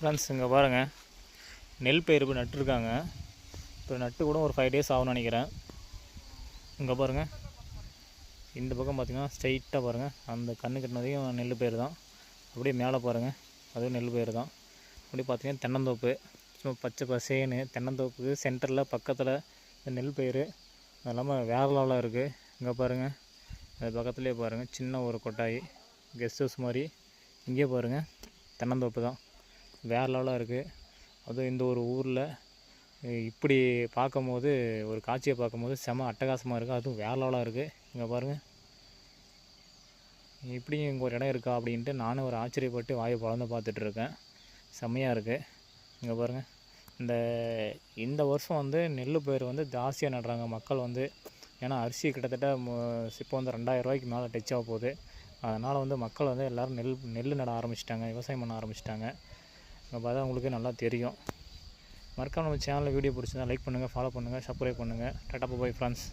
Friends இங்கே பாருங்கள், நெல் பயிர் இப்போ நட்டுருக்காங்க. இப்போ நட்டு கூட ஒரு 5 டேஸ் ஆகும்னு நினைக்கிறேன். இங்கே பாருங்கள், இந்த பக்கம் பார்த்திங்கன்னா ஸ்ட்ரைட்டாக பாருங்கள், அந்த கண்ணு கட்டினதையும் நெல் பயிர் தான். அப்படியே மேலே பாருங்கள், அதுவும் நெல் பயிர் தான். அப்படியே பார்த்திங்கன்னா தென்னந்தோப்பு, சும்மா பச்சை பசேன்னு தென்னந்தோப்புக்கு சென்டரில் பக்கத்தில் இந்த நெல் பயிர். அது இல்லாமல் வேறு லெவலாக இருக்குது. இங்கே பாருங்கள், அது பக்கத்துலேயே பாருங்கள் சின்ன ஒரு கொட்டாய் கெஸ்ட் ஹவுஸ் மாதிரி. இங்கே பாருங்கள் தென்னந்தோப்பு தான், வேறு லெவலாக இருக்குது. அதுவும் இந்த ஒரு ஊரில் இப்படி பார்க்கும்போது, ஒரு காட்சியை பார்க்கும்போது செம அட்டகாசமாக இருக்குது. அதுவும் வேறு லெவலாக இருக்குது. இங்கே பாருங்கள், இப்படியும் இங்கே ஒரு இடம் இருக்கா அப்படின்ட்டு நானும் ஒரு ஆச்சரியப்பட்டு வாயை பொழந்து பார்த்துட்ருக்கேன். செம்மையாக இருக்குது. இங்கே பாருங்கள், இந்த வருஷம் நெல் பயிர் ஜாஸ்தியாக நடுறாங்க மக்கள். ஏன்னா அரிசி கிட்டத்தட்ட இப்போ 2000 ரூபாய்க்கு மேலே டச் ஆக போகுது. அதனால் மக்கள் எல்லோரும் நெல் நட ஆரம்பிச்சிட்டாங்க, விவசாயம் பண்ண ஆரம்பிச்சிட்டாங்க. இங்கே பார்த்தா உங்களுக்கு நல்லா தெரியும். மறக்காம நம்ம சேனலில் வீடியோ பிடிச்சிருந்தா லைக் பண்ணுங்கள், ஃபாலோ பண்ணுங்கள், சப்ஸ்கிரைப் பண்ணுங்கள். Tata bye friends.